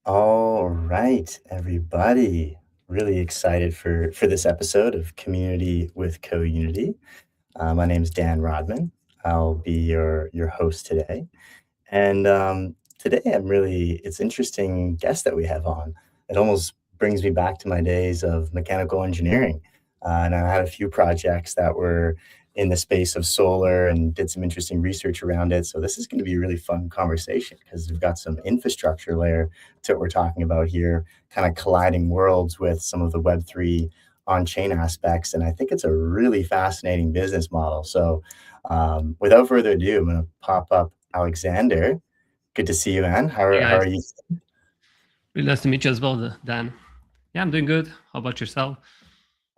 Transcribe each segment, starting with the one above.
All right, everybody. Really excited for this episode of Community with Co-Unity. My name is Dan Rodman. I'll be your host today. And today it's interesting guest that we have on. It almost brings me back to my days of mechanical engineering. And I had a few projects that were in the space of solar and did some interesting research around it. So this is going to be a really fun conversation because we've got some infrastructure layer to what we're talking about here, kind of colliding worlds with some of the Web3 on-chain aspects. And I think it's a really fascinating business model. So without further ado, I'm going to pop up Alexander. Good to see you, man. Hey How guys, are you? really nice to meet you as well, Dan. Yeah, I'm doing good. How about yourself?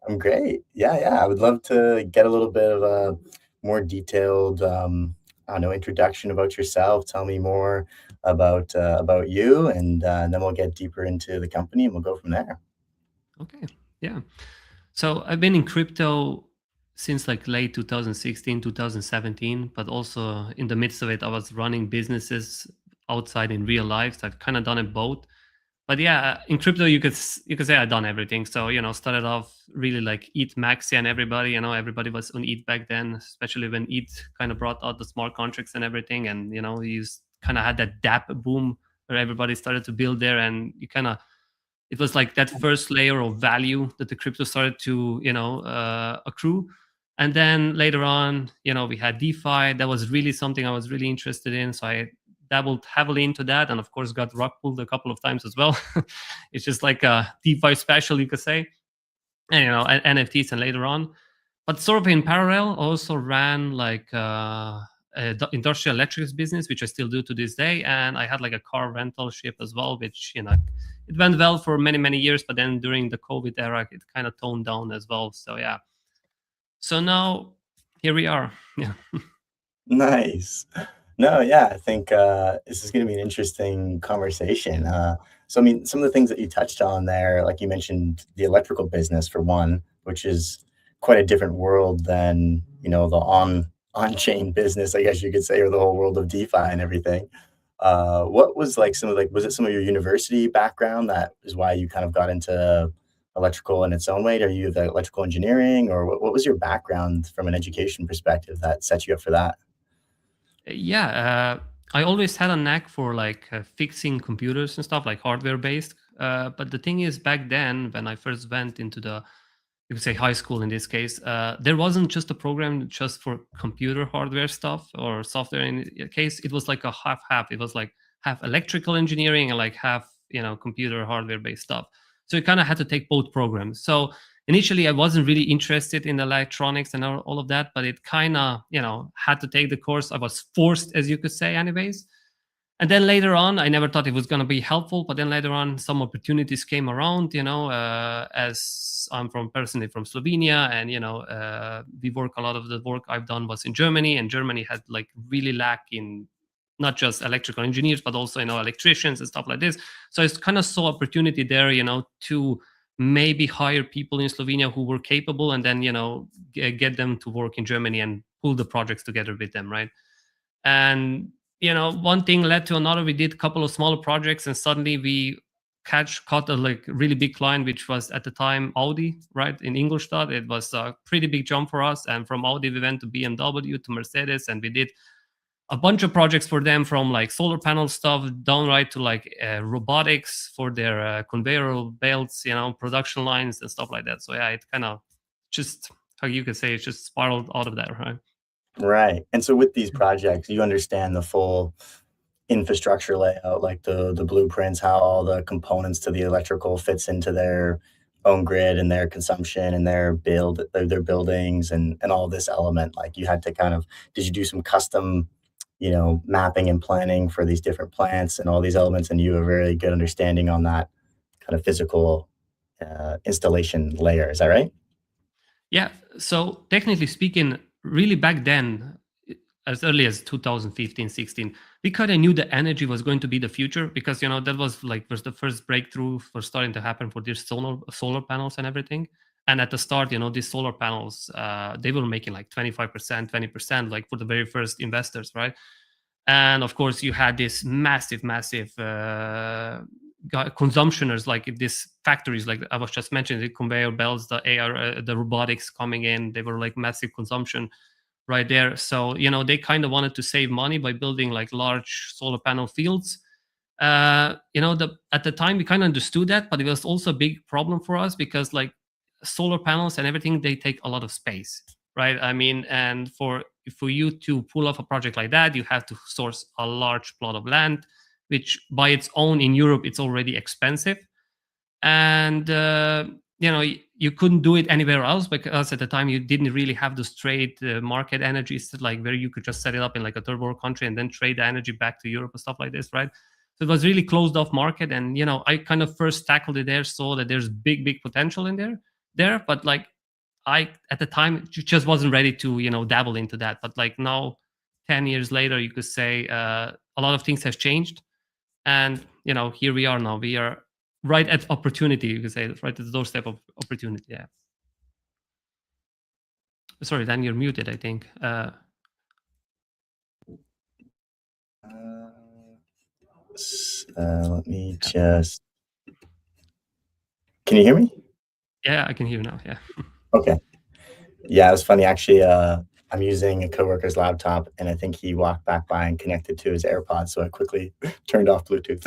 I'm great. Yeah, yeah. I would love to get a little bit of a more detailed I don't know, introduction about yourself. Tell me more about you, and then we'll get deeper into the company, and we'll go from there. Okay. Yeah. So I've been in crypto since like late 2016, 2017, but also in the midst of it, I was running businesses outside in real life. So I've kind of done it both. But yeah, in crypto, you could say I've done everything. So started off really like ETH Maxi and everybody. Everybody was on ETH back then, especially when ETH kind of brought out the smart contracts and everything. And you kind of had that DApp boom where everybody started to build there, and you kind of it was like that first layer of value that the crypto started to accrue. And then later on, we had DeFi. That was really something I was really interested in, so I dabbled heavily into that, and of course got rug pulled a couple of times as well. It's just like a DeFi special, you could say. And NFTs, and later on, but sort of in parallel, also ran like industrial electrics business, which I still do to this day. And I had like a car rental ship as well, which it went well for many many years. But then during the COVID era, it kind of toned down as well. So yeah. So now here we are. Yeah. Nice. No, yeah, I think, this is gonna be an interesting conversation. So, I mean, some of the things that you touched on there, like you mentioned the electrical business for one, which is quite a different world than, the on-chain business, I guess you could say, or the whole world of DeFi and everything. What was, like, was it some of your university background that is why you kind of got into electrical in its own way? Are you the electrical engineering, or what was your background from an education perspective that set you up for that? Yeah, I always had a knack for like fixing computers and stuff, like hardware based. But the thing is, back then, when I first went into you could say high school in this case, there wasn't just a program just for computer hardware stuff or software. In the case, it was like a half half. It was like half electrical engineering and like half computer hardware based stuff. So you kind of had to take both programs. So initially I wasn't really interested in electronics and all of that, but it kind of had to take the course. I was forced, as you could say, anyways. And then later on, I never thought it was going to be helpful, but then later on some opportunities came around, as I'm from personally from Slovenia, and we work, a lot of the work I've done was in Germany, and Germany had like really lack in not just electrical engineers but also electricians and stuff like this. So I kind of saw opportunity there, to maybe hire people in Slovenia who were capable, and then get them to work in Germany and pull the projects together with them, right? And one thing led to another. We did a couple of smaller projects, and suddenly we caught a like really big client, which was at the time Audi, right, in Ingolstadt. It was a pretty big jump for us, and from Audi we went to BMW, to Mercedes, and we did a bunch of projects for them, from like solar panel stuff downright to like robotics for their conveyor belts, production lines and stuff like that. So yeah, it kind of just, how you could say, it just spiraled out of that, right? Right, and so with these projects, you understand the full infrastructure layout, like the blueprints, how all the components to the electrical fits into their own grid and their consumption and their buildings and all this element, like, you had to kind of did you do some custom, mapping and planning for these different plants and all these elements, and you have a very good understanding on that kind of physical, installation layer, is that right? Yeah. So technically speaking, really back then, as early as 2015, 16, we kind of knew that energy was going to be the future, because that was the first breakthrough for starting to happen for these solar panels and everything. And at the start, these solar panels, they were making like 25%, 20%, like for the very first investors, right? And of course, you had this massive, massive consumptioners, like these factories, like I was just mentioning, the conveyor belts, the AR, the robotics coming in. They were like massive consumption right there. So they kind of wanted to save money by building like large solar panel fields. At the time we kind of understood that, but it was also a big problem for us, because like solar panels and everything, they take a lot of space, right? I mean, and for you to pull off a project like that, you have to source a large plot of land, which by its own in Europe it's already expensive. And you couldn't do it anywhere else, because at the time you didn't really have the straight market energies, like where you could just set it up in like a third world country and then trade the energy back to Europe and stuff like this, right? So it was really closed off market. And I kind of first tackled it there, saw that there's big potential in there, but like I at the time just wasn't ready to dabble into that. But like now, 10 years later, you could say a lot of things have changed. And, here we are now. We are right at opportunity, you could say, right at the doorstep of opportunity. Yeah. Sorry, Dan, you're muted, I think. Uh, let me just. Can you hear me? Yeah, I can hear you now. Yeah. Okay. Yeah, it was funny actually. I'm using a coworker's laptop, and I think he walked back by and connected to his AirPods, so I quickly turned off Bluetooth.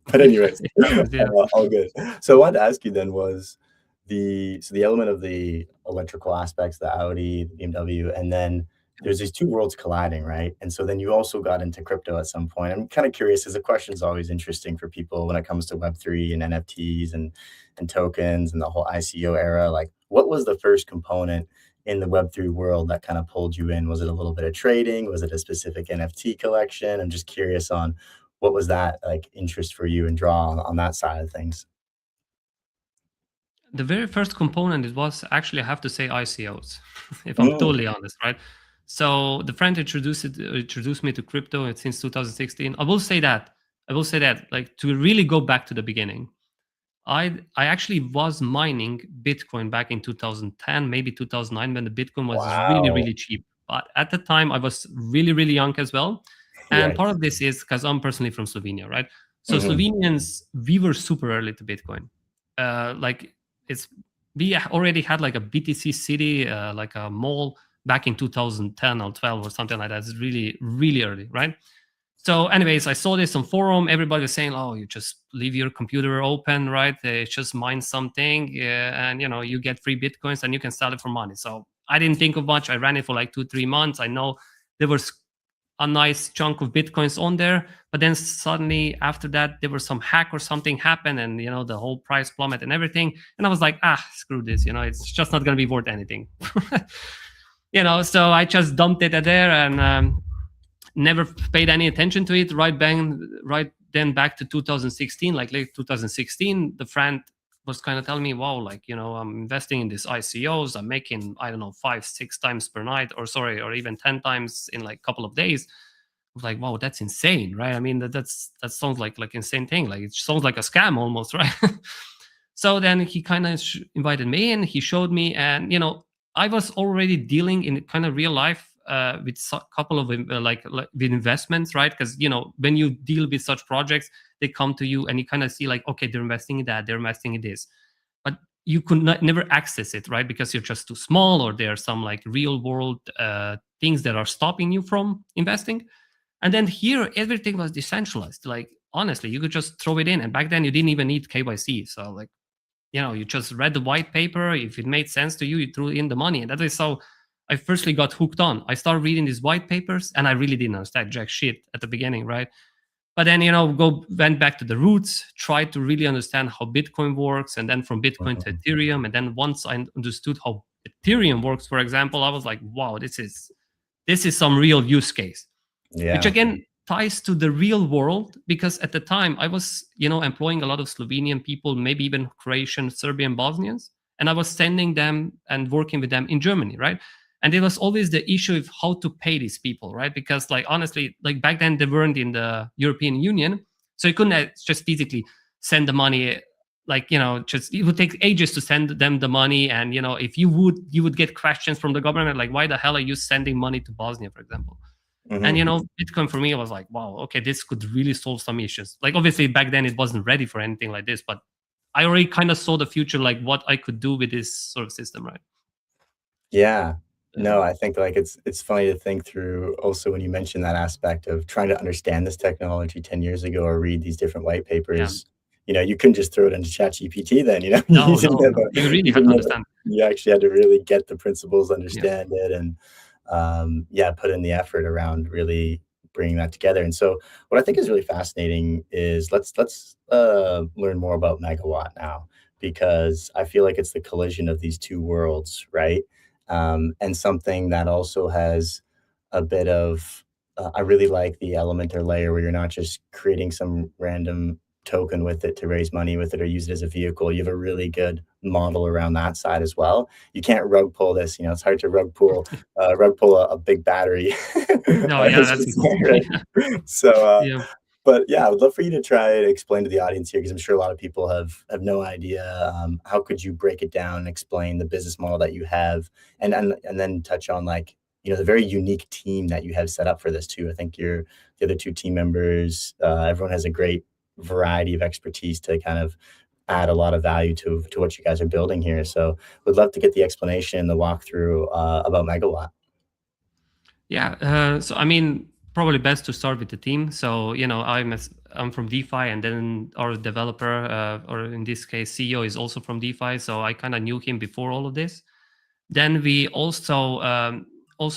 But anyways, It happens, yeah. all good. So I wanted to ask you then was the element of the electrical aspects, the Audi, the BMW, and then there's these two worlds colliding, right? And so then you also got into crypto at some point. I'm kind of curious, because the question is always interesting for people when it comes to Web3 and NFTs and tokens and the whole ICO era. Like, what was the first component in the Web3 world that kind of pulled you in? Was it a little bit of trading? Was it a specific NFT collection? I'm just curious on what was that like interest for you and draw on that side of things. The very first component, it was actually, I have to say, ICOs, if I'm Mm, totally honest, right? So the friend introduced me to crypto since 2016. I will say that, like, to really go back to the beginning. I actually was mining Bitcoin back in 2010, maybe 2009, when the Bitcoin was really, wow. really cheap. But at the time, I was really, really young as well. And part Yikes. of this is because I'm personally from Slovenia, right? So Hmm. Slovenians, we were super early to Bitcoin. Like, it's we already had like a BTC city, like a mall back in 2010 or 12 or something like that. It's really, really early, right? So, anyways, I saw this on forum. Everybody was saying, "Oh, you just leave your computer open, right? Just mine something, and you get free bitcoins, and you can sell it for money." So I didn't think of much. I ran it for like 2 3 months. I know there was a nice chunk of bitcoins on there, but then suddenly after that, there was some hack or something happened, and the whole price plummet and everything. And I was like, screw this. It's just not gonna be worth anything. So I just dumped it there, and never paid any attention to it. Right then, back to 2016, like late 2016, the friend was kind of telling me, "Wow, like I'm investing in these ICOs. I'm making, I don't know, 5 6 times per night, or sorry, or even 10 times in like a couple of days." I was like, "Wow, that's insane, right? I mean, that sounds like insane thing. Like, it sounds like a scam almost, right?" So then he kind of invited me in. He showed me, and I was already dealing in kind of real life with a couple of like with investments, right? Because when you deal with such projects, they come to you and you kind of see like, okay, they're investing in that, they're investing in this, but you could never access it, right? Because you're just too small, or there are some like real world things that are stopping you from investing. And then here, everything was decentralized. Like, honestly, you could just throw it in, and back then you didn't even need KYC. So, like, you just read the white paper. If it made sense to you, you threw in the money. And that is how I firstly got hooked on. I started reading these white papers, and I really didn't understand jack shit at the beginning, right? But then, went back to the roots, tried to really understand how Bitcoin works, and then from Bitcoin to Hmm. Ethereum. And then once I understood how Ethereum works, for example, I was like, wow, this is some real use case, which Yeah. again ties to the real world, because at the time I was employing a lot of Slovenian people, maybe even Croatian, Serbian, Bosnians, and I was sending them and working with them in Germany, right? And there was always the issue of how to pay these people, right? Because, like, honestly, like, back then they weren't in the European Union, so you couldn't just physically send the money. Like, just, it would take ages to send them the money. And if you would get questions from the government, like, why the hell are you sending money to Bosnia, for example? And Hmm. Bitcoin for me was like, wow, okay, this could really solve some issues. Like, obviously back then it wasn't ready for anything like this, but I already kind of saw the future, like what I could do with this sort of system, right? Yeah. Yeah, No, I think, like, it's funny to think through also when you mention that aspect of trying to understand this technology 10 years ago or read these different white yeah. papers. You couldn't just throw it into ChatGPT then, No, You no, didn't have no. You really you had to didn't have understand. you actually had to really get the principles, Yeah, understand it, and, yeah, put in the effort around really bringing that together. And so what I think is really fascinating is let's learn more about Megawatt now, because I feel like it's the collision of these two worlds, right? And something that also has a bit of I really like the element or layer where you're not just creating some random token with it to raise money with it or use it as a vehicle. You have a really good model around that side as well. You can't rug pull this. You know, it's hard to rug pull a big battery. No, I yeah, should that's say, impossible. Yeah. right? So, Yeah. but yeah, I would love for you to try to explain to the audience here because I'm sure a lot of people have no idea. How could you break it down and explain the business model that you have, and then touch on like the very unique team that you have set up for this too. I think the other two team members, everyone has a great variety of expertise to kind of add a lot of value to what you guys are building here. So, would love to get the explanation, the walkthrough about Megawatt. Yeah. So I mean, probably best to start with the team. So I'm from DeFi, and then our developer, or in this case CEO, is also from DeFi. So I kind of knew him before all of this. Then we also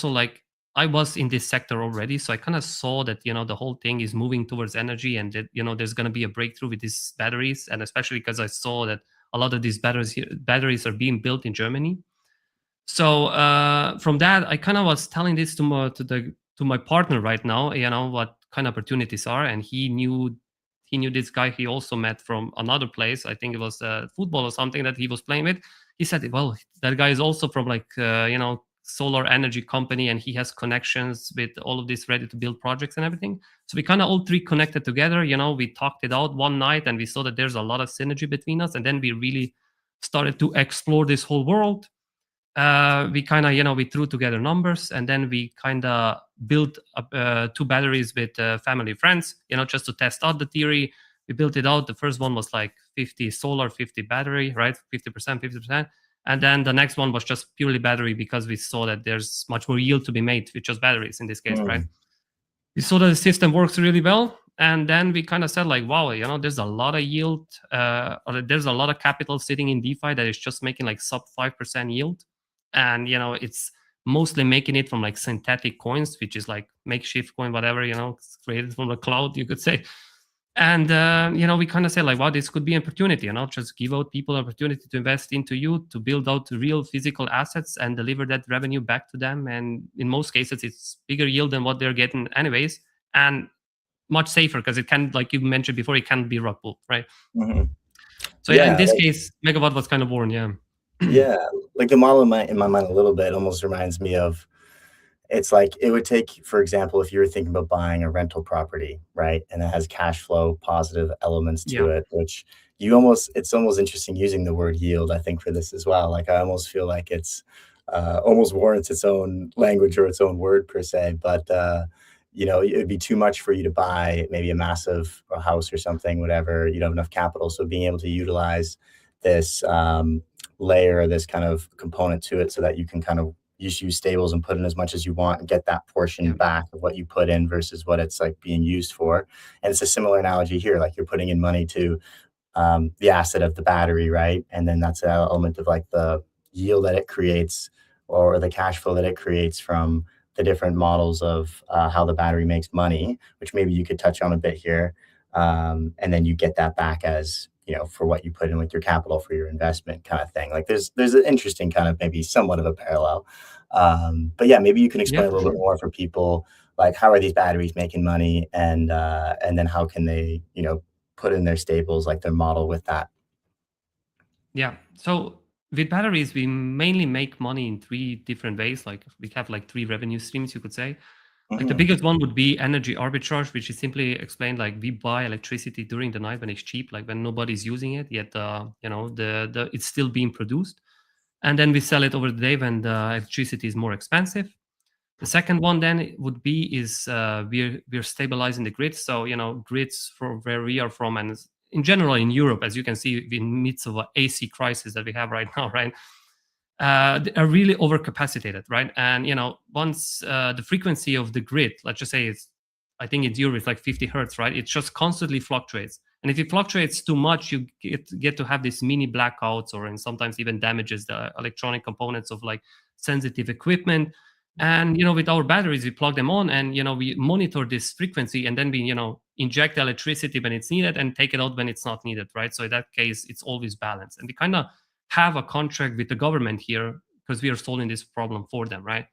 like I was in this sector already, so I kind of saw that the whole thing is moving towards energy, and that there's going to be a breakthrough with these batteries, and especially because I saw that a lot of these batteries are being built in Germany. So from that, I kind of was telling this to my partner right now, what kind of opportunities are, and he knew this guy he also met from another place. I think it was football or something that he was playing with. He said, "Well, that guy is also from like solar energy company, and he has connections with all of these ready to build projects and everything." So we kind of all three connected together. We talked it out one night, and we saw that there's a lot of synergy between us, and then we really started to explore this whole world. We kind of we threw together numbers, and then we kind of built up, two batteries with family friends, just to test out the theory. We built it out. The first one was like 50 solar, 50 battery, right? 50%, 50%. And then the next one was just purely battery, because we saw that there's much more yield to be made with just batteries in this case, right? Mm, We saw that the system works really well, and then we kind of said like, wow, there's a lot of yield, or there's a lot of capital sitting in DeFi that is just making like sub 5% yield. And it's mostly making it from like synthetic coins, which is like makeshift coin, whatever, it's created from the cloud, you could say. And we kind of said like, wow, this could be an opportunity, just give out people opportunity to invest into you, to build out real physical assets and deliver that revenue back to them. And in most cases, it's bigger yield than what they're getting anyways, and much safer, because it can, like you mentioned before, it can be rug pulled, right? mhm. So yeah, in Yeah, this like case, Megawatt was kind of born. Yeah. yeah, like the model in my mind a little bit almost reminds me of. It's like it would take, for example, if you were thinking about buying a rental property, right? And it has cash flow positive elements to Yeah. it, which it's almost interesting using the word yield, I think, for this as well. Like I almost feel like it's almost warrants its own language or its own word per se. But it'd be too much for you to buy maybe a massive house or something, whatever. You don't have enough capital. So being able to utilize this layer, this kind of component to it so that you can kind of just use stables and put in as much as you want and get that portion Yeah. back of what you put in versus what it's like being used for. And it's a similar analogy here, like you're putting in money to the asset of the battery, right? And then that's an element of like the yield that it creates or the cash flow that it creates from the different models of how the battery makes money, which maybe you could touch on a bit here. And then you get that back as for what you put in with your capital for your investment kind of thing. Like there's an interesting kind of maybe somewhat of a parallel. But yeah, maybe you can Yeah, explain a for little bit sure. more for people, like how are these batteries making money, and then how can they put in their stables, like their model with that. Yeah. So with batteries, we mainly make money in three different ways. Like we have like three revenue streams, you could say. Like the Mhm, biggest one would be energy arbitrage, which is simply explained like we buy electricity during the night when it's cheap, like when nobody's using it yet. The it's still being produced, and then we sell it over the day when the electricity is more expensive. The second one then would be is we're stabilizing the grid. So grids for where we are from, and in general in Europe, as you can see, in midst of a AC crisis that we have right now, right? They are really overcapacitated, right? And once the frequency of the grid, let's just say I think in Europe it's like 50 hertz, right? It just constantly fluctuates, and if it fluctuates too much, you get to have these mini blackouts, or and sometimes even damages the electronic components of like sensitive equipment. And with our batteries, we plug them on, and we monitor this frequency, and then we inject electricity when it's needed and take it out when it's not needed, right? So in that case, it's always balanced, and we kind of have a contract with the government here because we are solving this problem for them, right?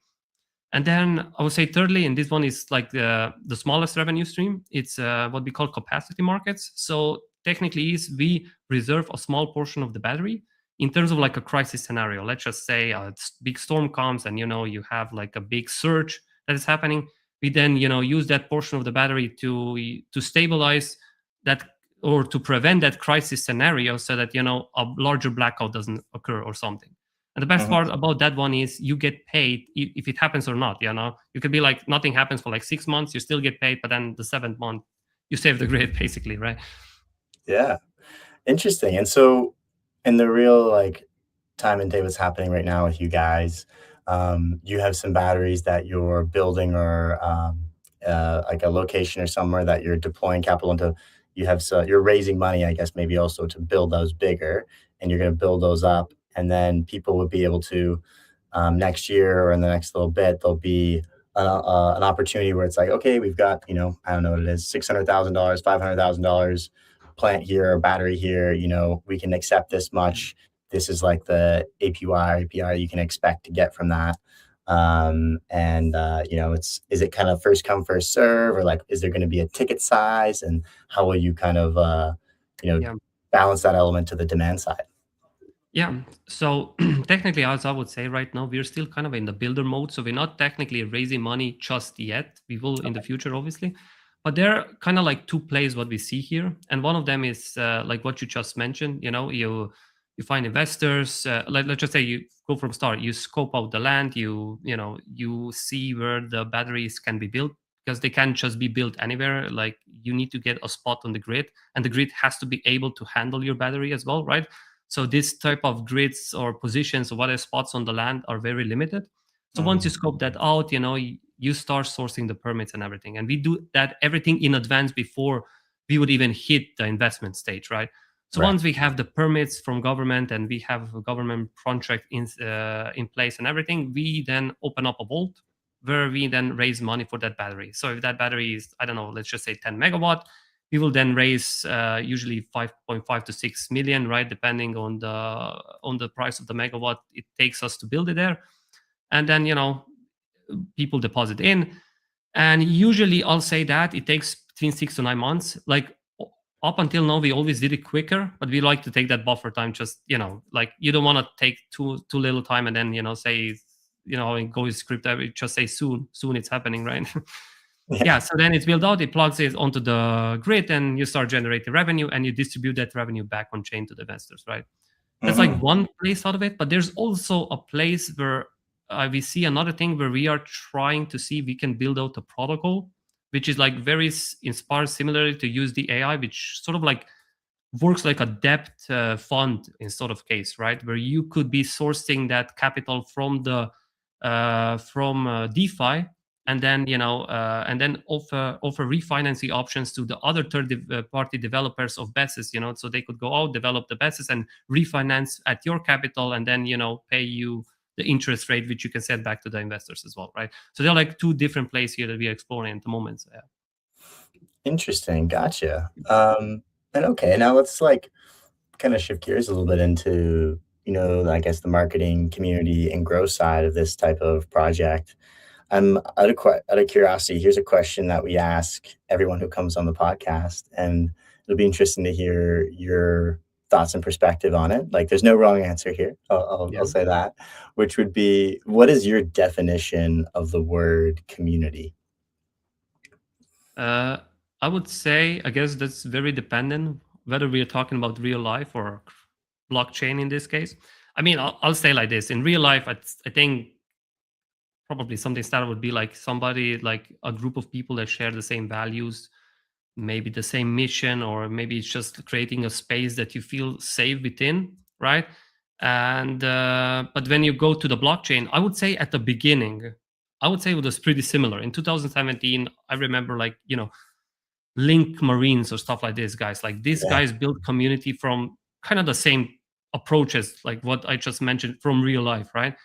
And then I would say thirdly, and this one is like the smallest revenue stream, it's what we call capacity markets. So technically is we reserve a small portion of the battery in terms of like a crisis scenario. Let's just say a big storm comes and you have like a big surge that is happening. We then use that portion of the battery to stabilize that or to prevent that crisis scenario so that a larger blackout doesn't occur or something. And the best Mhm. part about that one is you get paid if it happens or not. You could be like nothing happens for like 6 months, you still get paid, but then the seventh month you save the grid basically, right? Yeah. Interesting. And so in the real, like, time and day what's happening right now with you guys, you have some batteries that you're building or, like a location or somewhere that you're deploying capital into. You're raising money, I guess, maybe also to build those bigger, and you're gonna build those up, and then people would be able to, next year or in the next little bit, there'll be an opportunity where it's like, okay, we've got, I don't know what it is, $600,000, $500,000 plant here or battery here. We can accept this much. This is like the API you can expect to get from that. And is it kind of first come first serve, or like is there going to be a ticket size, and how will you kind of you know Yeah. balance that element to the demand side? Yeah. So technically, as I would say right now, we're still kind of in the builder mode. So we're not technically raising money just yet. We will in the future, obviously. But there are kind of like two plays what we see here. And one of them is like what you just mentioned. You find investors. Let's just say you go from start. You scope out the land. You see where the batteries can be built because they can't just be built anywhere. Like you need to get a spot on the grid, and the grid has to be able to handle your battery as well, right? So this type of grids or positions or whatever spots on the land are very limited. So once you Mhm. scope that out, you start sourcing the permits and everything. And we do that everything in advance before we would even hit the investment stage, right? So Right. once we have the permits from government and we have a government contract in place and everything, we then open up a vault where we then raise money for that battery. So if that battery is, I don't know, let's just say 10 megawatt, we will then raise usually 5.5 to 6 million, right, depending on the price of the megawatt it takes us to build it there. And then people deposit in, and usually I'll say that it takes between 6 to 9 months. Like up until now we always did it quicker, but we like to take that buffer time. Just like you don't want to take too little time and then say and go with script. I would just say soon it's happening, right? Yeah. Yeah, so then it's built out, it plugs it onto the grid, and you start generating revenue, and you distribute that revenue back on chain to the investors, right? That's like Hmm. one place out of it, but there's also a place where we see another thing where we are trying to see if we can build out a protocol, which is like very inspired similarly to use the AI, which sort of like works like a debt fund in sort of case, right? Where you could be sourcing that capital from the from DeFi, and then offer refinancing options to the other party developers of BESs, so they could go out, develop the BESs, and refinance at your capital, and then pay you the interest rate, which you can send back to the investors as well, right? So there are like two different places here that we are exploring at the moment. So, yeah. Interesting. Gotcha. And okay, now let's like kind of shift gears a little bit into, I guess the marketing, community, and growth side of this type of project. Out of curiosity, here's a question that we ask everyone who comes on the podcast, and it'll be interesting to hear your thoughts and perspective on it. Like, there's no wrong answer here. I'll Yeah. say that, which would be, what is your definition of the word community? Uh, I would say, I guess that's very dependent whether we are talking about real life or blockchain in this case. I mean, I'll say like this: in real life, I think probably something started would be like somebody, like a group of people that share the same values, maybe the same mission, or maybe it's just creating a space that you feel safe within, right? And but when you go to the blockchain, I would say at the beginning, I would say it was pretty similar. In 2017, I remember like Link Marines or stuff like this, guys. Like these Yeah. guys build community from kind of the same approaches, like what I just mentioned from real life, right?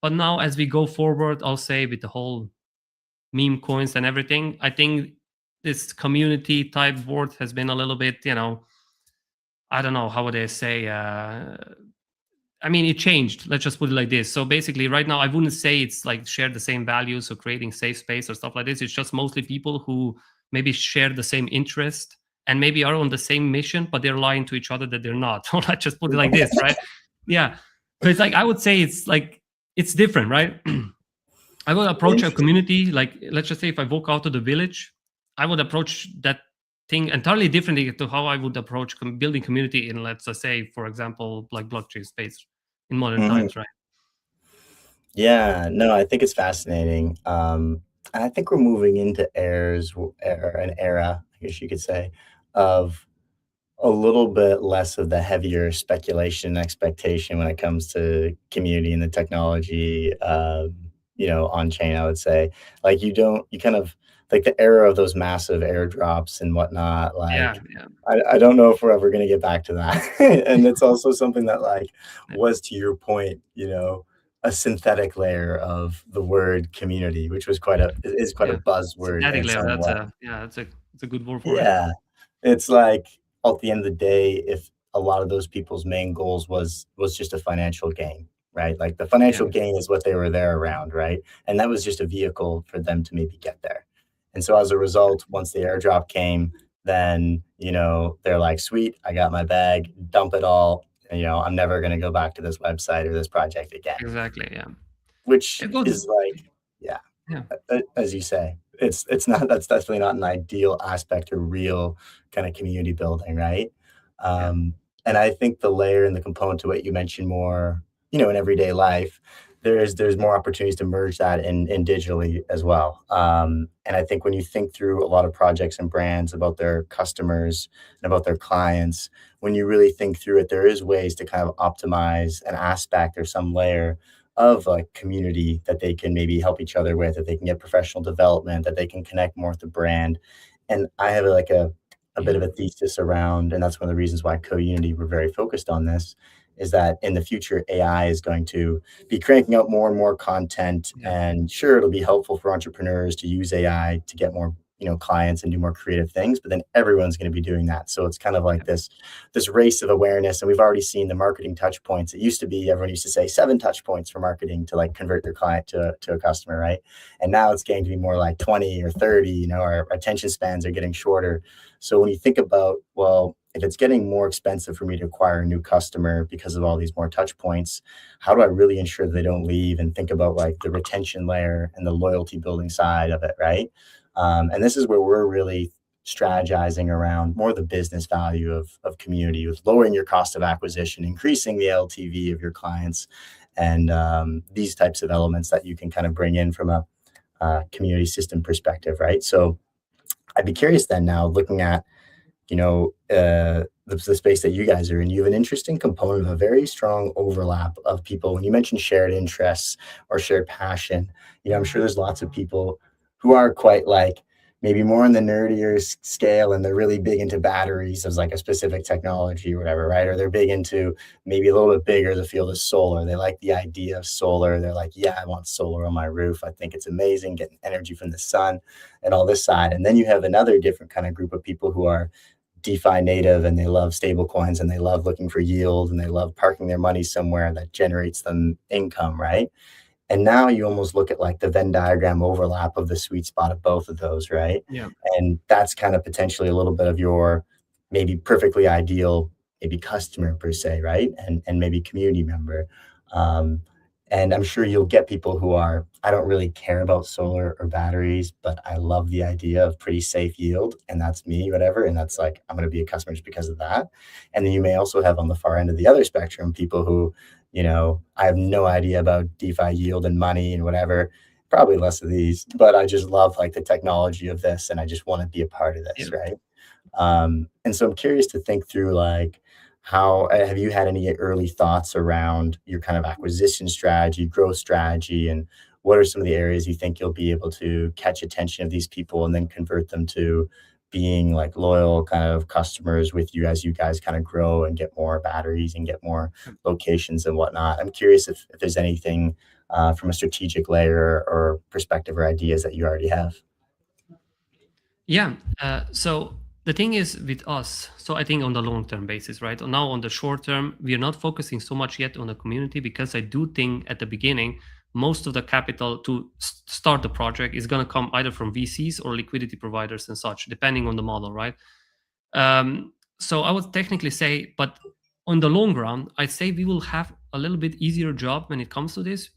But now as we go forward, I'll say with the whole meme coins and everything, I think this community type word has been a little bit, I don't know, how would I say, I mean, it changed. Let's just put it like this. So basically, right now, I wouldn't say it's like share the same values or creating safe space or stuff like this. It's just mostly people who maybe share the same interest and maybe are on the same mission, but they're lying to each other that they're not. Or let's just put it like this, right? Yeah. So it's like, I would say it's like, it's different, right? I would approach a Interesting. community like, let's just say if I walk out to the village, I would approach that thing entirely differently to how I would approach building community in, let's just say, for example, like blockchain space in modern Mhm. times, right? Yeah, no, I think it's fascinating. And I think we're moving into an era, I guess you could say, of a little bit less of the heavier speculation and expectation when it comes to community and the technology, on chain, I would say. Like you kind of like the era of those massive airdrops and whatnot. Yeah, Like, yeah, I don't know if we're ever going to get back to that. And it's also something that like yeah, was to your point, a synthetic layer of the word community, which was quite a yeah. buzzword in Synthetic its layer. own That's way. a yeah. That's a good word for it. Yeah. It's like, at the end of the day, if a lot of those people's main goals was just a financial gain, right? Like, the Yeah, financial gain is what they were there around, right? And that was just a vehicle for them to maybe get there. And so as a result, once the airdrop came, then, they're like, "Sweet, I got my bag, dump it all, and, I'm never gonna go back to this website or this project again." exactly. Yeah, Which it goes. is like, yeah, Yeah, as you say, it's not that's definitely not an ideal aspect or real kind of community building, right? yeah, Um, and I think the layer and the component to what you mentioned more, in everyday life, there's more opportunities to merge that in digitally as well. And I think when you think through a lot of projects and brands about their customers and about their clients, when you really think through it, there is ways to kind of optimize an aspect or some layer of like community that they can maybe help each other with, that they can get professional development, that they can connect more with the brand. And I have like a bit yeah, of a thesis around, and that's one of the reasons why Co-Unity we're very focused on this, is that in the future AI is going to be cranking out more and more content. yeah, And sure, it'll be helpful for entrepreneurs to use AI to get more clients and do more creative things, but then everyone's going to be doing that. So it's kind of like yeah, this race of awareness. And we've already seen the marketing touch points. It used to be everyone used to say 7 touch points for marketing to like convert their client to a customer, right? And now it's getting to be more like 20 or 30. Our attention spans are getting shorter. So when you think about, well, if it's getting more expensive for me to acquire a new customer because of all these more touch points, how do I really ensure that they don't leave, and think about like the retention layer and the loyalty building side of it, right? And this is where we're really strategizing around more the business value of community, with lowering your cost of acquisition, increasing the LTV of your clients, and these types of elements that you can kind of bring in from a community system perspective, right? So I'd be curious then, now looking at the space that you guys are in, you have an interesting component of a very strong overlap of people. When you mentioned shared interests or shared passion, I'm sure there's lots of people who are quite like maybe more on the nerdier scale, and they're really big into batteries as like a specific technology or whatever, right? Or they're big into maybe a little bit bigger the field of solar. They like the idea of solar. They're like, yeah, I want solar on my roof. I think it's amazing getting energy from the sun and all this side. And then you have another different kind of group of people who are DeFi native, and they love stable coins, and they love looking for yield, and they love parking their money somewhere that generates them income, right? And now you almost look at like the Venn diagram overlap of the sweet spot of both of those, right? yeah, And that's kind of potentially a little bit of your maybe perfectly ideal, maybe customer per se, right? And maybe community member. Um, and I'm sure you'll get people who are, I don't really care about solar or batteries, but I love the idea of pretty safe yield. And that's me, whatever. And that's like, I'm going to be a customer just because of that. And then you may also have on the far end of the other spectrum, people who, I have no idea about DeFi yield and money and whatever, probably less of these, but I just love like the technology of this, and I just want to be a part of yeah. this, right? And so I'm curious to think through like, how have you had any early thoughts around your kind of acquisition strategy, growth strategy, and what are some of the areas you think you'll be able to catch attention of these people and then convert them to being like loyal kind of customers with you as you guys kind of grow and get more batteries and get more locations and whatnot? I'm curious if there's anything from a strategic layer or perspective or ideas that you already have. Yeah. So the thing is with us, so I think on the long term basis, right? Now on the short term, we are not focusing so much yet on the community, because I do think at the beginning, most of the capital to start the project is going to come either from VCs or liquidity providers and such, depending on the model, right? So I would technically say, but on the long run, I'd say we will have a little bit easier job when it comes to this.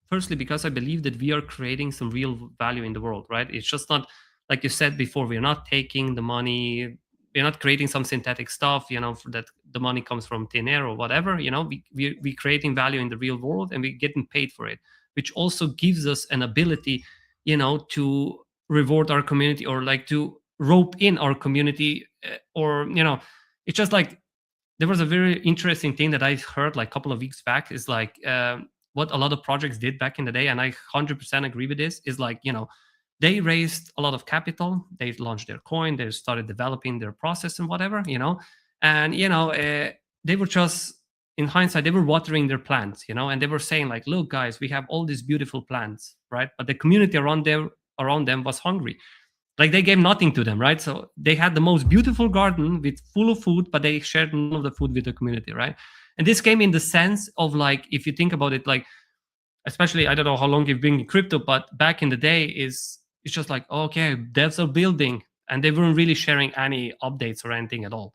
Firstly, because I believe that we are creating some real value in the world, right? It's just not like you said before. We're not taking the money. We're not creating some synthetic stuff, that the money comes from thin air or whatever. We creating value in the real world and we're getting paid for it, which also gives us an ability, to reward our community or like to rope in our community, or it's just like there was a very interesting thing that I heard like a couple of weeks back is like, what a lot of projects did back in the day, and I 100% agree with this, is like, they raised a lot of capital, they launched their coin, they started developing their process and whatever, and they were just, in hindsight, they were watering their plants, and they were saying like, look guys, we have all these beautiful plants, right? But the community around them was hungry. Like they gave nothing to them, right? So they had the most beautiful garden with full of food, but they shared none of the food with the community, right? And this came in the sense of like, if you think about it, like, especially, I don't know how long you've been in crypto, but back in the day, it's just like, okay, devs are building, and they weren't really sharing any updates or anything at all.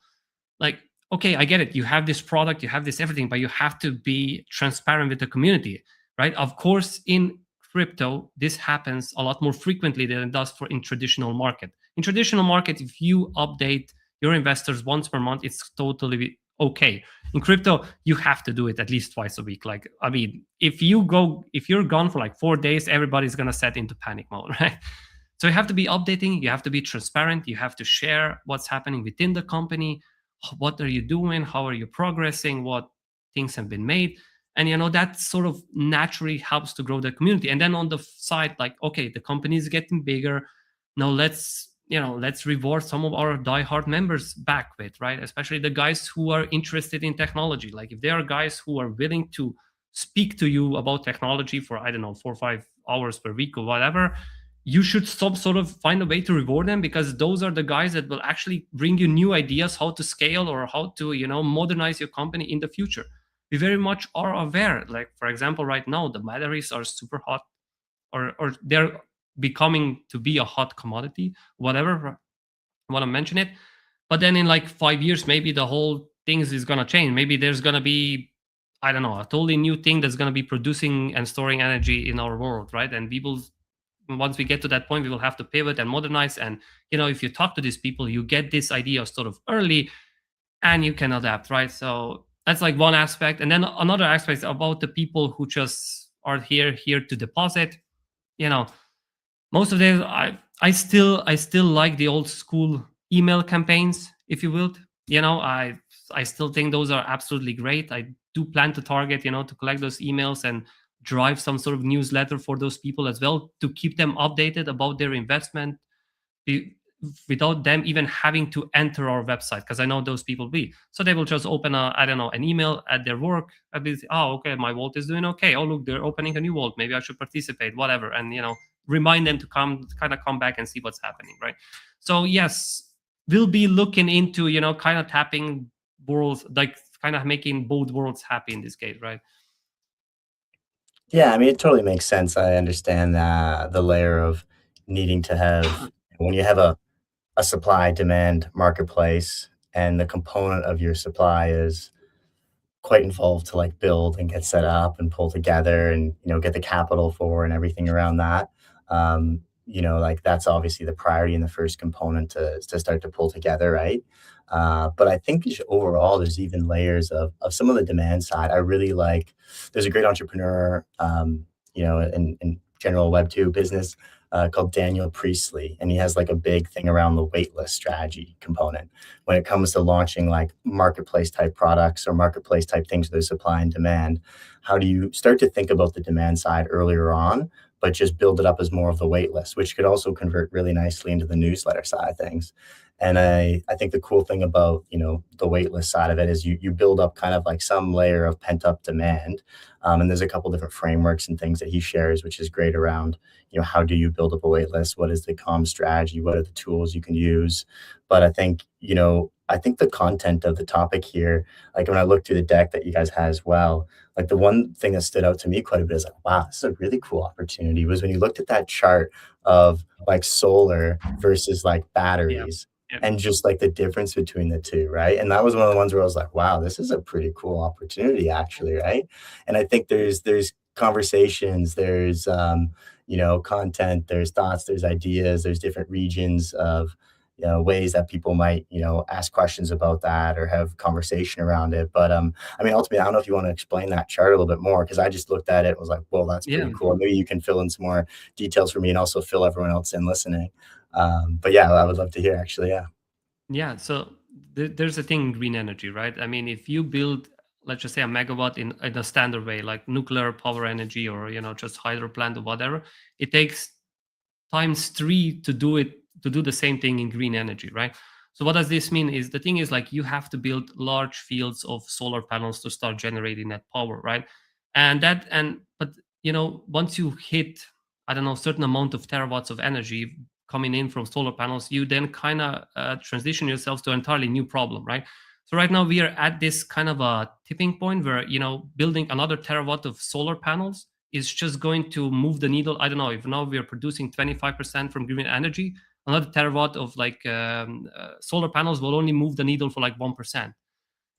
Like, okay, I get it, you have this product, you have this everything, but you have to be transparent with the community, right? Of course, in crypto this happens a lot more frequently than it does for in traditional market. In traditional market, if you update your investors once per month, it's totally okay. In crypto, you have to do it at least twice a week. Like, I mean, if you're gone for like 4 days, everybody's gonna set into panic mode, right? So you have to be updating, you have to be transparent, you have to share what's happening within the company, what are you doing, how are you progressing, what things have been made. And that sort of naturally helps to grow the community. And then on the side, like, okay, the company is getting bigger, now let's reward some of our diehard members back with, right? Especially the guys who are interested in technology. Like if there are guys who are willing to speak to you about technology for, I don't know, 4 or 5 hours per week or whatever, you should stop sort of find a way to reward them, because those are the guys that will actually bring you new ideas how to scale or how to modernize your company in the future. We very much are aware, like for example right now the batteries are super hot, or they're becoming to be a hot commodity, whatever, I want to mention it. But then in like 5 years, maybe the whole things is gonna change. Maybe there's gonna be, I don't know, a totally new thing that's gonna be producing and storing energy in our world, right? And we will, once we get to that point, we will have to pivot and modernize. And if you talk to these people, you get this idea sort of early, and you can adapt, right? So that's like one aspect. And then another aspect about the people who just are here to deposit. You know, most of them, I still like the old school email campaigns, if you will. I still think those are absolutely great. I do plan to target, to collect those emails and drive some sort of newsletter for those people as well, to keep them updated about their investment, be- without them even having to enter our website, because I know those people be. So they will just open I don't know, an email at their work. At least, oh, okay, my vault is doing okay. Oh, look, they're opening a new vault. Maybe I should participate, whatever. And remind them to come back and see what's happening, right? So yes, we'll be looking into kind of tapping worlds, like kind of making both worlds happy in this case, right? Yeah, I mean, it totally makes sense. I understand the layer of needing to have when you have a supply demand marketplace and the component of your supply is quite involved to like build and get set up and pull together and get the capital for and everything around that. Like that's obviously the priority and the first component to start to pull together, right? But I think overall there's even layers of some of the demand side. I really like. There's a great entrepreneur, in general Web two business called Daniel Priestley, and he has like a big thing around the waitlist strategy component when it comes to launching like marketplace type products or marketplace type things with supply and demand. How do you start to think about the demand side earlier on, but just build it up as more of the wait list, which could also convert really nicely into the newsletter side of things. And I think the cool thing about the wait list side of it is you build up kind of like some layer of pent up demand, and there's a couple different frameworks and things that he shares, which is great around how do you build up a wait list, what is the comm strategy, what are the tools you can use. But I think the content of the topic here, like when I look through the deck that you guys had as well, like the one thing that stood out to me quite a bit is like, wow, this is a really cool opportunity, was when you looked at that chart of like solar versus like Yeah. batteries. Yeah. and just like the difference between the two, right? And that was one of the ones where I was like, wow, this is a pretty cool opportunity actually, right? And I think there's conversations, there's content, there's thoughts, there's ideas, there's different regions of ways that people might ask questions about that or have conversation around it. But I mean, ultimately, I don't know if you want to explain that chart a little bit more because I just looked at it and was like, well, that's Yeah. pretty cool. Maybe you can fill in some more details for me and also fill everyone else in listening. But yeah, I would love to hear actually. Yeah. Yeah, so there's a thing in green energy, right? I mean, if you build, let's just say, a megawatt in a standard way, like nuclear power energy or just hydro plant or whatever, it takes times three to do the same thing in green energy, right? So what does this mean? Is the thing is like you have to build large fields of solar panels to start generating that power, right? But once you hit, I don't know, certain amount of terawatts of energy coming in from solar panels, you then kind of transition yourself to an entirely new problem, right? So right now we are at this kind of a tipping point where building another terawatt of solar panels is just going to move the needle. I don't know if now we are producing 25% from green energy, another terawatt of like solar panels will only move the needle for like 1%.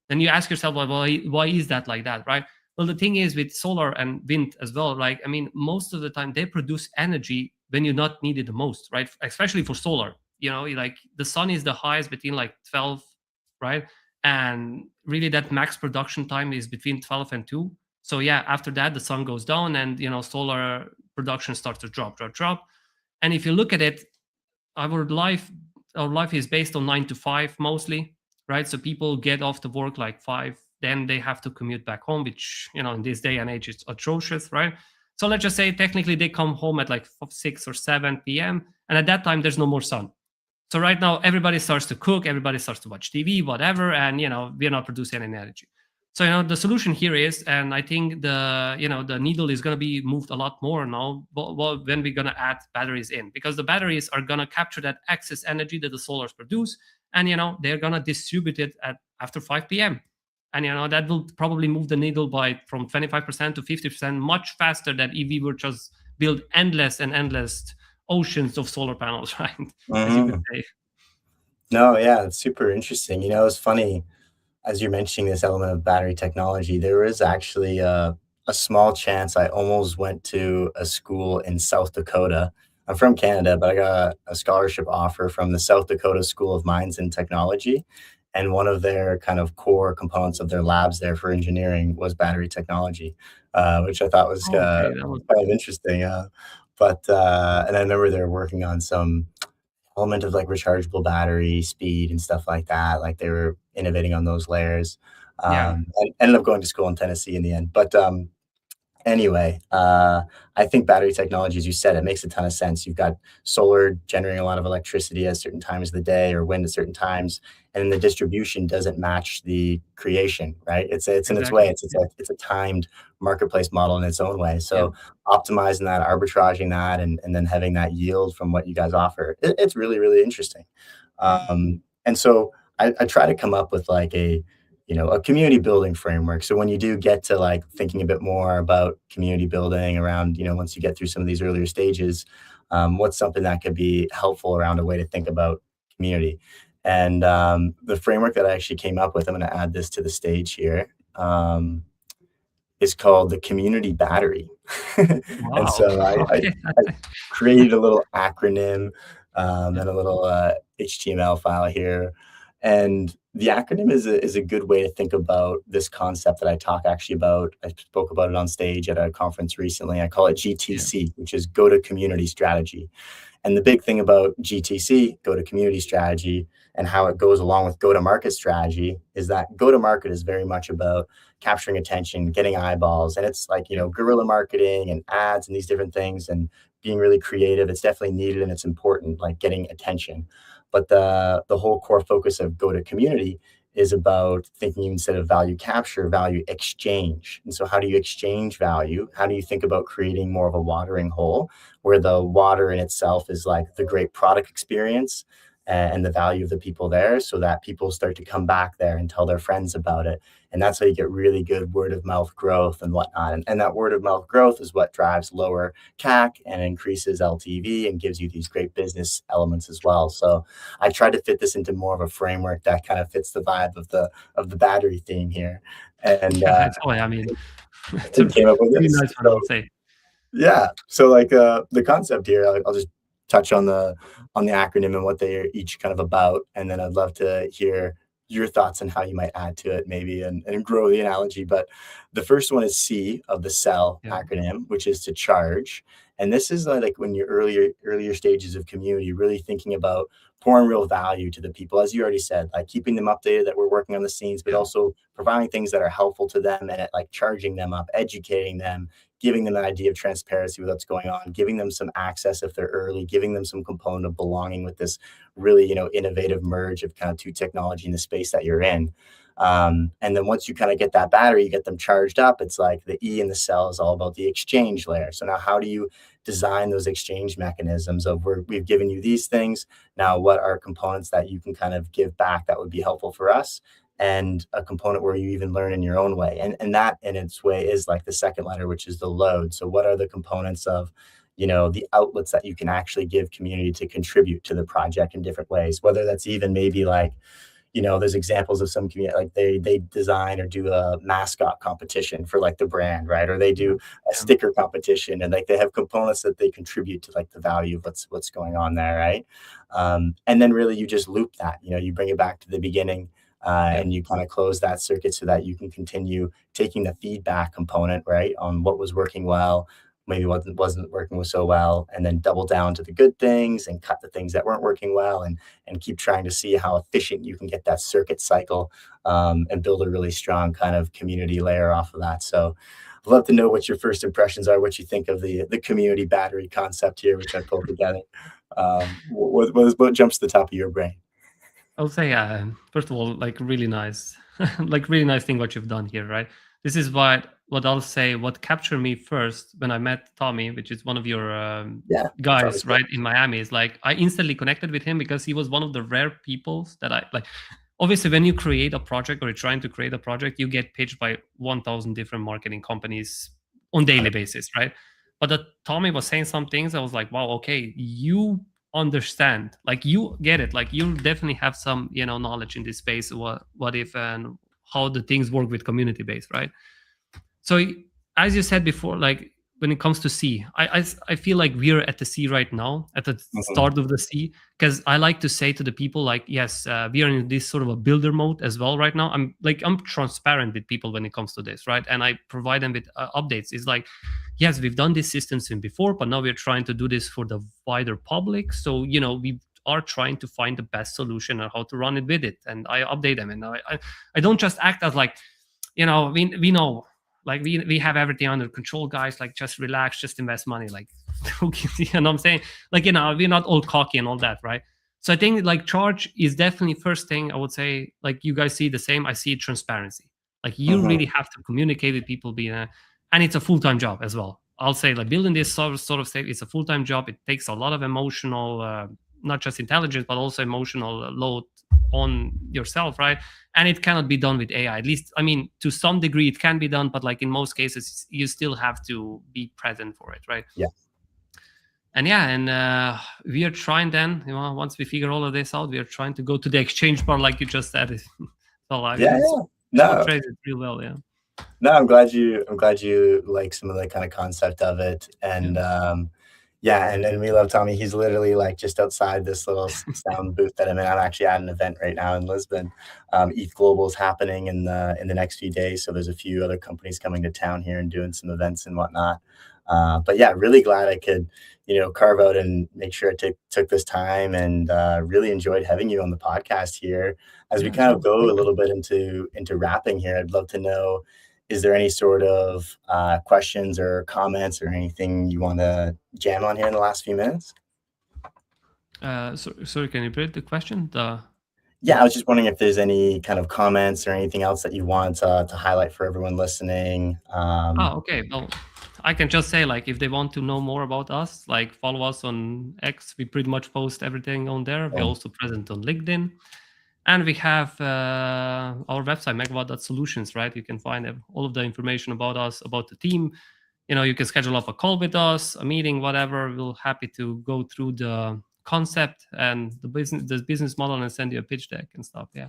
Then you ask yourself, well, why is that like that, right? Well, the thing is with solar and wind as well, like, I mean, most of the time they produce energy when you not need it the most, right? Especially for solar, like the sun is the highest between like 12, right? And really that max production time is between 12 and 2. So yeah, after that, the sun goes down and, solar production starts to drop. And if you look at it, our life our life is based on 9 to 5 mostly, right? So people get off the work like 5, then they have to commute back home, which in this day and age is atrocious, right? So let's just say technically they come home at like 6 or 7 p.m, and at that time there's no more sun. So right now everybody starts to cook, everybody starts to watch TV, whatever, and we're not producing any energy. So the solution here is, and I think the needle is going to be moved a lot more now. When we're going to add batteries in, because the batteries are going to capture that excess energy that the solars produce, and they're going to distribute it at after 5 p.m. And that will probably move the needle by from 25% to 50% much faster than if we were just build endless and endless oceans of solar panels, right? As you could Mhm. say. No, yeah, it's super interesting. It's funny as you're mentioning this element of battery technology, there is actually a small chance I almost went to a school in South Dakota. I'm from Canada, but I got a scholarship offer from the South Dakota School of Mines and Technology. And one of their kind of core components of their labs there for engineering was battery technology, which I thought was Oh, okay, that was kind of interesting. And I remember they were working on some element of like rechargeable battery speed and stuff like that. Like they were innovating on those layers. yeah, And ended up going to school in Tennessee in the end. But anyway, I think battery technology, as you said, it makes a ton of sense. You've got solar generating a lot of electricity at certain times of the day, or wind at certain times, and then the distribution doesn't match the creation, right? It's in its way. exactly. It's a timed marketplace model in its own way. Yeah, So optimizing that, arbitraging that, and then having that yield from what you guys offer, it's really really interesting. And so I try to come up with like a community building framework. So when you do get to like thinking a bit more about community building around, once you get through some of these earlier stages, what's something that could be helpful around a way to think about community? And the framework that I actually came up with, I'm going to add this to the stage here, is called the community battery. And wow. so Okay. I created a little acronym and a little HTML file here. And the acronym is a good way to think about this concept that I talk actually about. I spoke about it on stage at a conference recently. I call it Yeah, GTC, which is go to community strategy. And the big thing about GTC, go to community strategy, and how it goes along with go to market strategy is that go to market is very much about capturing attention, getting eyeballs. And it's like, yeah, guerrilla marketing and ads and these different things and being really creative. It's definitely needed and it's important, like getting attention. But the whole core focus of go to community is about thinking instead of value capture, value exchange. And so how do you exchange value? How do you think about creating more of a watering hole where the water in itself is like the great product experience and the value of the people there, so that people start to come back there and tell their friends about it. And that's how you get really good word of mouth growth and whatnot. And that word of mouth growth is what drives lower CAC and increases LTV and gives you these great business elements as well. So I tried to fit this into more of a framework that kind of fits the vibe of the battery theme here. And Yeah, it's I mean, it's it a came up with really this. nice one, So I'll say. yeah. So like the concept here, I'll just touch on the acronym and what they are each kind of about, and then I'd love to hear your thoughts on how you might add to it maybe and grow the analogy. But the first one is C of the CELL Yeah, acronym, which is to charge. And this is like when you're earlier stages of community, really thinking about pouring real value to the people, as you already said, like keeping them updated that we're working on the scenes, but yeah, also providing things that are helpful to them and like charging them up, educating them, giving them an idea of transparency with what's going on, giving them some access if they're early, giving them some component of belonging with this really, innovative merge of kind of two technology in the space that you're in. And then once you kind of get that battery, you get them charged up. It's like the E in the cell is all about the exchange layer. So now, how do you design those exchange mechanisms of we've given you these things? Now, what are components that you can kind of give back that would be helpful for us? And a component where you even learn in your own way. And that in its way is like the second letter, which is the load. So what are the components of, the outlets that you can actually give community to contribute to the project in different ways, whether that's even maybe like, there's examples of some community like they design or do a mascot competition for like the brand, right? Or they yeah, do a yeah, sticker competition, and like they have components that they contribute to like the value of what's going on there, right? And then really you just loop that, you bring it back to the beginning, yeah. and you kind of close that circuit so that you can continue taking the feedback component, right, on what was working well, maybe what wasn't working so well, and then double down to the good things and cut the things that weren't working well, and keep trying to see how efficient you can get that circuit cycle, and build a really strong kind of community layer off of that. So I'd love to know what your first impressions are, what you think of the community battery concept here, which I pulled together. What jumps to the top of your brain? I'll say, first of all, like really nice, like really nice thing what you've done here, right? This is what I'll say. What captured me first when I met Tommy, which is one of your Yeah, guys, Tommy's great. right, in Miami, is like I instantly connected with him because he was one of the rare peoples that I like. Obviously, when you create a project or you're trying to create a project, you get pitched by 1,000 different marketing companies on daily basis, right? But that Tommy was saying some things, I was like, wow, okay, you understand, like you get it, like you definitely have some knowledge in this space, what if and how the things work with community based, right? So as you said before, like when it comes to sea, I feel like we're at the sea right now, at the Mhm. start of the sea, because I like to say to the people like, yes, we are in this sort of a builder mode as well right now. I'm transparent with people when it comes to this, right? And I provide them with updates. It's like, yes, we've done these systems in before, but now we're trying to do this for the wider public. So we are trying to find the best solution on how to run it with it, and I update them, and I don't just act as like, we know, like we have everything under control, guys, like just relax, just invest money, like you know what I'm saying, like we're not all cocky and all that, right? So I think like charge is definitely first thing I would say, like you guys see the same, I see transparency, like you Mhm. really have to communicate with people, being and it's a full-time job as well. I'll say like building this sort of state, it's a full-time job. It takes a lot of emotional, not just intelligence but also emotional load on yourself, right? And it cannot be done with AI. At least, I mean, to some degree, it can be done, but like in most cases, you still have to be present for it, right? Yeah. And yeah, and we are trying then, once we figure all of this out, we are trying to go to the exchange part, like you just said. So I mean, Yeah, it's yeah. No, portrays it real well, yeah, no, I'm glad you like some of the kind of concept of it. yeah, And yeah, and we love Tommy. He's literally like just outside this little sound booth that I'm in. I'm actually at an event right now in Lisbon. ETH Global is happening in the next few days, so there's a few other companies coming to town here and doing some events and whatnot. But yeah, really glad I could, carve out and make sure I took this time, and really enjoyed having you on the podcast here. As we yeah, kind sure, of go thank a you. little bit into wrapping here, I'd love to know, is there any sort of questions or comments or anything you want to jam on here in the last few minutes? Sorry, can you repeat the question? Yeah, I was just wondering if there's any kind of comments or anything else that you want to highlight for everyone listening. Okay, well, I can just say, like, if they want to know more about us, like, follow us on X. We pretty much post everything on there. We're also present on LinkedIn. And we have our website, Megawatt.solutions, right? You can find all of the information about us, about the team. You can schedule up a call with us, a meeting, whatever. We're happy to go through the concept and the business model and send you a pitch deck and stuff. Yeah.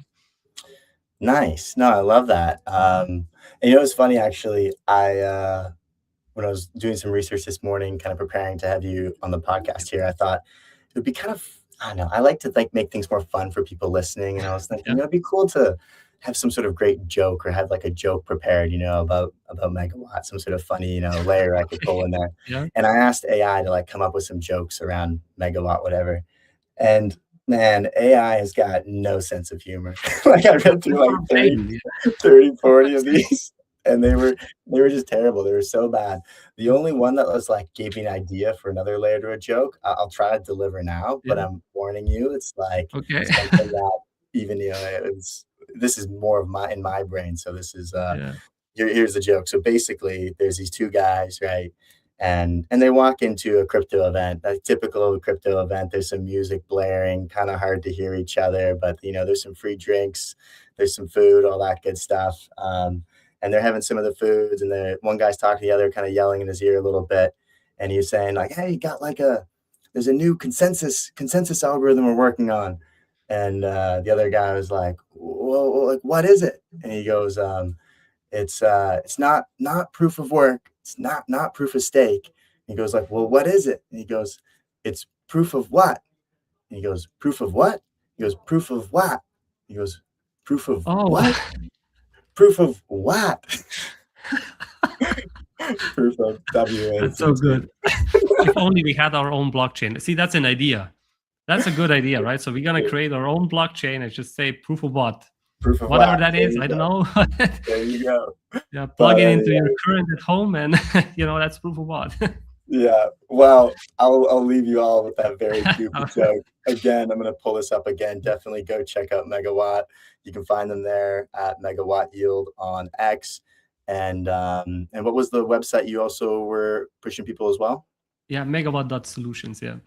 Nice. No, I love that. And it's funny actually, when I was doing some research this morning, kind of preparing to have you on the podcast here, I thought it would be kind of, I don't know, I like to like make things more fun for people listening. And I was thinking, Yeah. it'd be cool to have some sort of great joke or have like a joke prepared, about Megawatt, some sort of funny, layer I could pull in there. Yeah. And I asked AI to like come up with some jokes around Megawatt, whatever. And man, AI has got no sense of humor. Like I read through like 30, Pain, 30, 40 of these, and they were just terrible. They were so bad. The only one that was like gave me an idea for another layer to a joke, I'll try to deliver now, but Yeah. I'm warning you, it's like Okay. something that even it's this is more of my in my brain. So this is Yeah. here's the joke. So basically, there's these two guys, right? And they walk into a crypto event, a typical crypto event. There's some music blaring, kind of hard to hear each other, but there's some free drinks, there's some food, all that good stuff. And they're having some of the foods, and the one guy's talking to the other, kind of yelling in his ear a little bit, and he's saying like, "Hey, you got like there's a new consensus algorithm we're working on." And the other guy was like, "Whoa, like what is it?" And he goes, it's not proof of work. It's not proof of stake. And he goes like, well, what is it? And he goes, it's proof of what? And he goes, proof of what? He goes, proof of what? He goes, proof of Oh, what? Proof of what? Proof of that's so WATT. good. If only we had our own blockchain. See, that's an idea. That's a good idea, right? So we're gonna create our own blockchain and just say proof of what? Proof of Whatever what? that There is, you I don't go. know. There you go. Yeah, plug But it into your anyway, current at home and that's proof of what? yeah. Well, I'll leave you all with that very goofy joke. Again, I'm gonna pull this up again. Definitely go check out Megawatt. You can find them there at Megawatt Yield on X. And what was the website you also were pushing people as well? Yeah, Megawatt.solutions, yeah.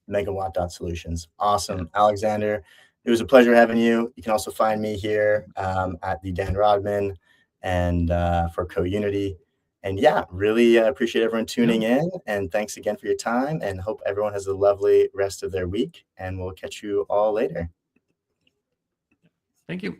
Megawatt.solutions. Yeah. Awesome. Alexander, it was a pleasure having you. You can also find me here at the Dan Rodman and for CoUnity. And yeah, really appreciate everyone Yeah. tuning in. And thanks again for your time. And hope everyone has a lovely rest of their week. And we'll catch you all later. Thank you.